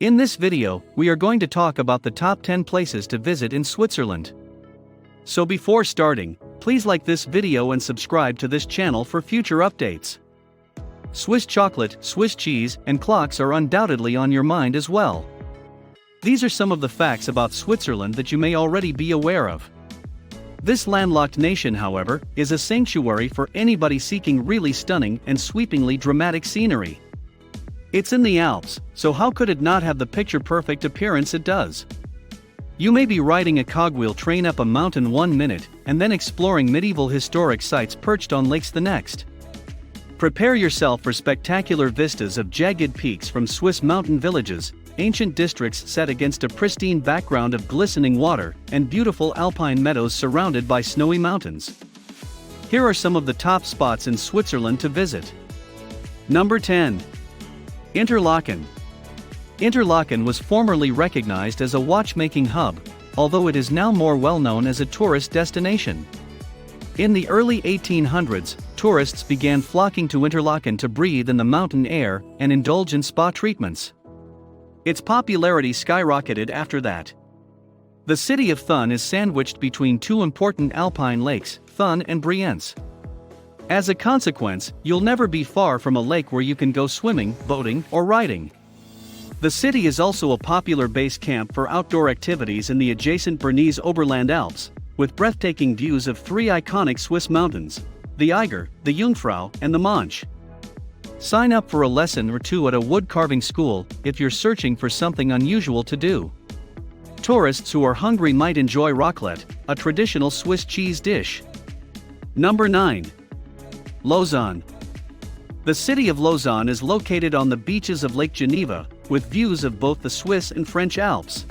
In this video, we are going to talk about the top 10 places to visit in Switzerland. So before starting, please like this video and subscribe to this channel for future updates. Swiss chocolate, Swiss cheese, and clocks are undoubtedly on your mind as well. These are some of the facts about Switzerland that you may already be aware of. This landlocked nation, however, is a sanctuary for anybody seeking really stunning and sweepingly dramatic scenery. It's in the Alps, so how could it not have the picture-perfect appearance it does? You may be riding a cogwheel train up a mountain one minute, and then exploring medieval historic sites perched on lakes the next. Prepare yourself for spectacular vistas of jagged peaks from Swiss mountain villages, ancient districts set against a pristine background of glistening water, and beautiful alpine meadows surrounded by snowy mountains. Here are some of the top spots in Switzerland to visit. Number 10. Interlaken. Interlaken was formerly recognized as a watchmaking hub, although it is now more well known as a tourist destination. In the early 1800s, tourists began flocking to Interlaken to breathe in the mountain air and indulge in spa treatments. Its popularity skyrocketed after that. The city of Thun is sandwiched between two important alpine lakes, Thun and Brienz. As a consequence, you'll never be far from a lake where you can go swimming, boating, or riding. The city is also a popular base camp for outdoor activities in the adjacent Bernese Oberland Alps, with breathtaking views of three iconic Swiss mountains, the 𝐥𝐤𝐤, the Jungfrau, and the 𝐿. Sign up for a lesson or two at a wood carving school if you're searching for something unusual to do. Tourists who are hungry might enjoy raclette, a traditional Swiss cheese dish. Number 9. Lausanne. The city of Lausanne is located on the beaches of Lake Geneva, with views of both the Swiss and French Alps.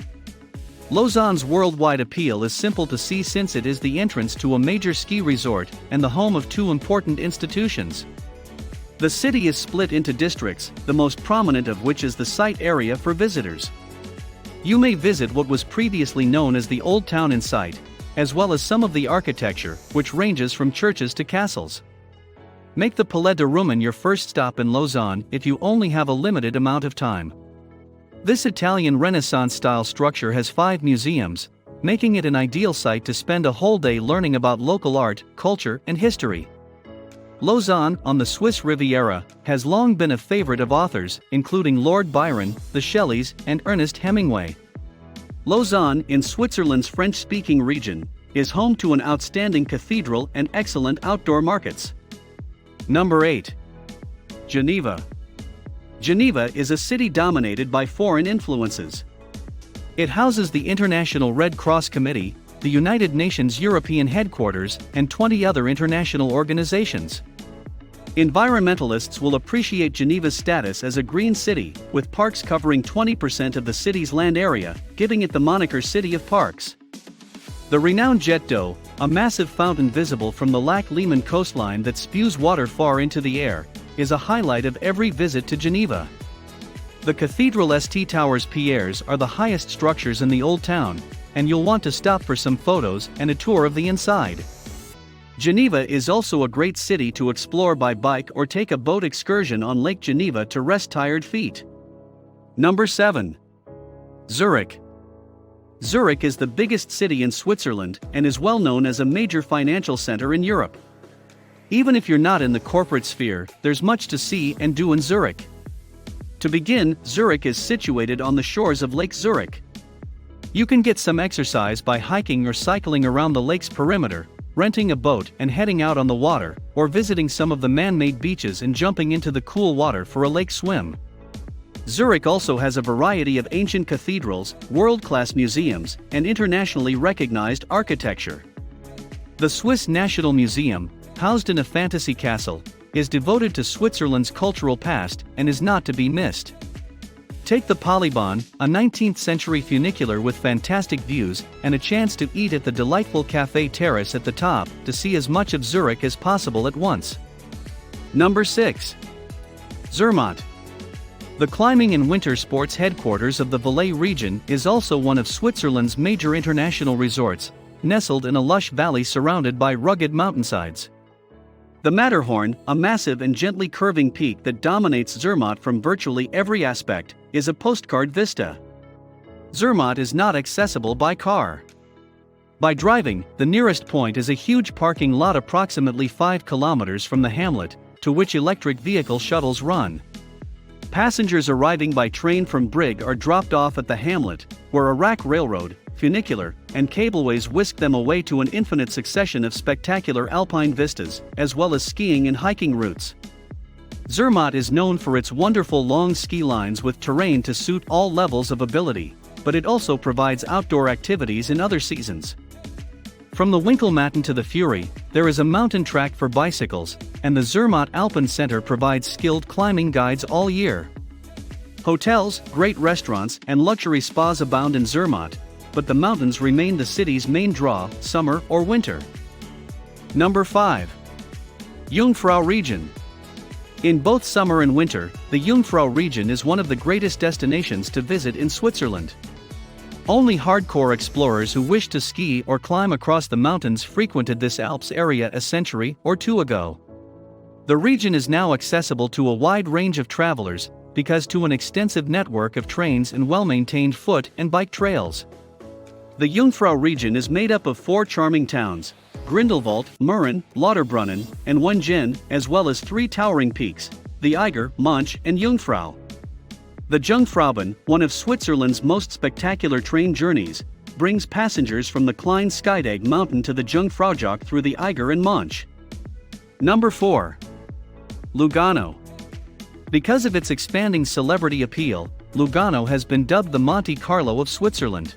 Lausanne's worldwide appeal is simple to see since it is the entrance to a major ski resort and the home of two important institutions. The city is split into districts, the most prominent of which is the site area for visitors. You may visit what was previously known as the Old Town in sight, as well as some of the architecture, which ranges from churches to castles. Make the Palais de Rumine your first stop in Lausanne if you only have a limited amount of time. This Italian Renaissance-style structure has 5 museums, making it an ideal site to spend a whole day learning about local art, culture, and history. Lausanne, on the Swiss Riviera, has long been a favorite of authors, including Lord Byron, the Shelleys, and Ernest Hemingway. Lausanne, in Switzerland's French-speaking region, is home to an outstanding cathedral and excellent outdoor markets. Number 8. Geneva. Geneva is a city dominated by foreign influences. It houses the International Red Cross Committee, the United Nations European Headquarters, and 20 other international organizations. Environmentalists will appreciate Geneva's status as a green city, with parks covering 20% of the city's land area, giving it the moniker City of Parks. The renowned Jet d'eau, a massive fountain visible from the Lac Léman coastline that spews water far into the air, is a highlight of every visit to Geneva. The Cathedral St. Towers Pierres are the highest structures in the Old Town, and you'll want to stop for some photos and a tour of the inside. Geneva is also a great city to explore by bike or take a boat excursion on Lake Geneva to rest tired feet. Number 7. Zurich. Zurich is the biggest city in Switzerland and is well known as a major financial center in Europe. Even if you're not in the corporate sphere, there's much to see and do in Zurich. To begin, Zurich is situated on the shores of Lake Zurich. You can get some exercise by hiking or cycling around the lake's perimeter, renting a boat and heading out on the water, or visiting some of the man-made beaches and jumping into the cool water for a lake swim. Zurich also has a variety of ancient cathedrals, world-class museums, and internationally recognized architecture. The Swiss National Museum, housed in a fantasy castle, is devoted to Switzerland's cultural past and is not to be missed. Take the Polybahn, a 19th-century funicular with fantastic views, and a chance to eat at the delightful café terrace at the top to see as much of Zurich as possible at once. Number 6. Zermatt. The climbing and winter sports headquarters of the Valais region is also one of Switzerland's major international resorts, nestled in a lush valley surrounded by rugged mountainsides. The Matterhorn, a massive and gently curving peak that dominates Zermatt from virtually every aspect, is a postcard vista. Zermatt is not accessible by car. By driving, the nearest point is a huge parking lot approximately 5 kilometers from the hamlet, to which electric vehicle shuttles run. Passengers arriving by train from Brigg are dropped off at the hamlet, where a rack railroad, funicular, and cableways whisk them away to an infinite succession of spectacular alpine vistas, as well as skiing and hiking routes. Zermatt is known for its wonderful long ski lines with terrain to suit all levels of ability, but it also provides outdoor activities in other seasons. From the Winkelmatten to the Fury, there is a mountain track for bicycles, and the Zermatt Alpen Center provides skilled climbing guides all year. Hotels, great restaurants, and luxury spas abound in Zermatt, but the mountains remain the city's main draw, summer or winter. Number 5. Jungfrau region. In both summer and winter, the Jungfrau region is one of the greatest destinations to visit in Switzerland. Only hardcore explorers who wish to ski or climb across the mountains frequented this Alps area a century or two ago. The region is now accessible to a wide range of travelers, because to an extensive network of trains and well-maintained foot and bike trails. The Jungfrau region is made up of 4 charming towns, Grindelwald, Mürren, Lauterbrunnen, and Wengen, as well as 3 towering peaks, the Eiger, Mönch, and Jungfrau. The Jungfraubahn, one of Switzerland's most spectacular train journeys, brings passengers from the Klein Skydegg mountain to the Jungfraujoch through the Eiger and Mönch. Number 4. Lugano. Because of its expanding celebrity appeal, Lugano has been dubbed the Monte Carlo of Switzerland.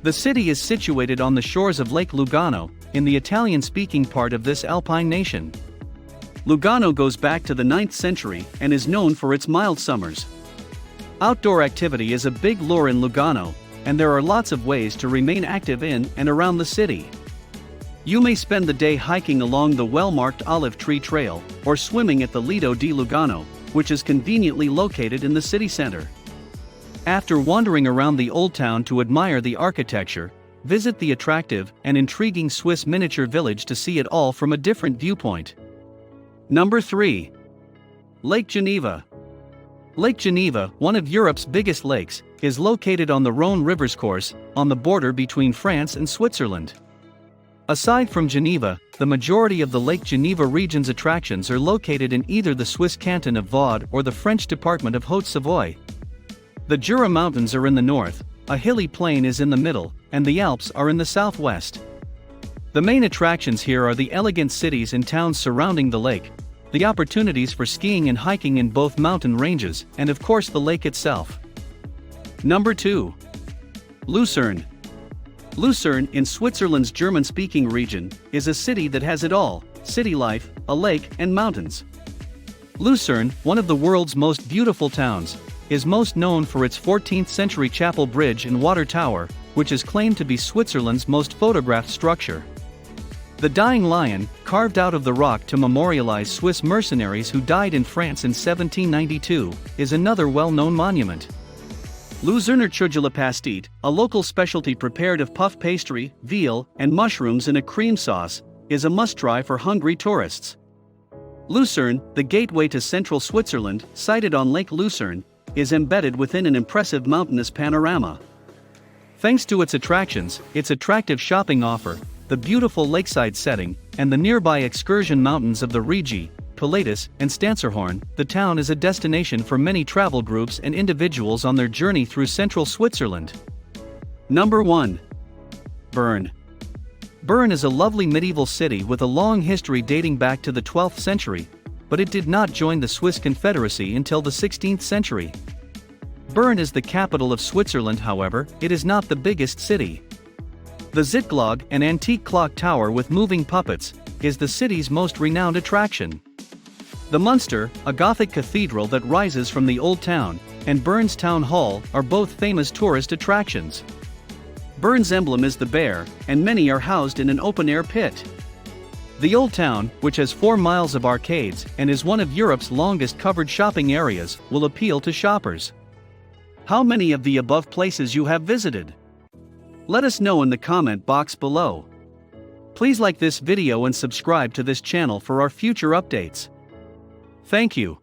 The city is situated on the shores of Lake Lugano, in the Italian-speaking part of this alpine nation. Lugano goes back to the 9th century and is known for its mild summers. Outdoor activity is a big lure in Lugano, and there are lots of ways to remain active in and around the city. You may spend the day hiking along the well-marked olive tree trail, or swimming at the Lido di Lugano, which is conveniently located in the city center. After wandering around the old town to admire the architecture, visit the attractive and intriguing Swiss miniature village to see it all from a different viewpoint. Number 3. Lake Geneva. Lake Geneva, one of Europe's biggest lakes, is located on the Rhône River's course, on the border between France and Switzerland. Aside from Geneva, the majority of the Lake Geneva region's attractions are located in either the Swiss canton of Vaud or the French department of Haute-Savoie. The Jura Mountains are in the north, a hilly plain is in the middle, and the Alps are in the southwest. The main attractions here are the elegant cities and towns surrounding the lake, the opportunities for skiing and hiking in both mountain ranges, and of course the lake itself. Number 2. Lucerne. Lucerne, in Switzerland's German-speaking region, is a city that has it all: city life, a lake, and mountains. Lucerne, one of the world's most beautiful towns, is most known for its 14th-century chapel bridge and water tower, which is claimed to be Switzerland's most photographed structure. The Dying Lion, carved out of the rock to memorialize Swiss mercenaries who died in France in 1792, is another well-known monument. Luzerner Țuiculă, a local specialty prepared of puff pastry, veal, and mushrooms in a cream sauce, is a must-try for hungry tourists. Lucerne, the gateway to central Switzerland, sited on Lake Lucerne, is embedded within an impressive mountainous panorama. Thanks to its attractions, its attractive shopping offer, the beautiful lakeside setting, and the nearby excursion mountains of the Rigi, Pilatus, and Stanzerhorn, the town is a destination for many travel groups and individuals on their journey through central Switzerland. Number 1. Bern. Bern is a lovely medieval city with a long history dating back to the 12th century, but it did not join the Swiss Confederacy until the 16th century. Bern is the capital of Switzerland, however, it is not the biggest city. The Zytglogg, an antique clock tower with moving puppets, is the city's most renowned attraction. The Münster, a Gothic cathedral that rises from the old town, and Bern's town hall are both famous tourist attractions. Bern's emblem is the bear, and many are housed in an open-air pit. The old town, which has 4 miles of arcades and is one of Europe's longest covered shopping areas, will appeal to shoppers. How many of the above places you have visited? Let us know in the comment box below. Please like this video and subscribe to this channel for our future updates. Thank you.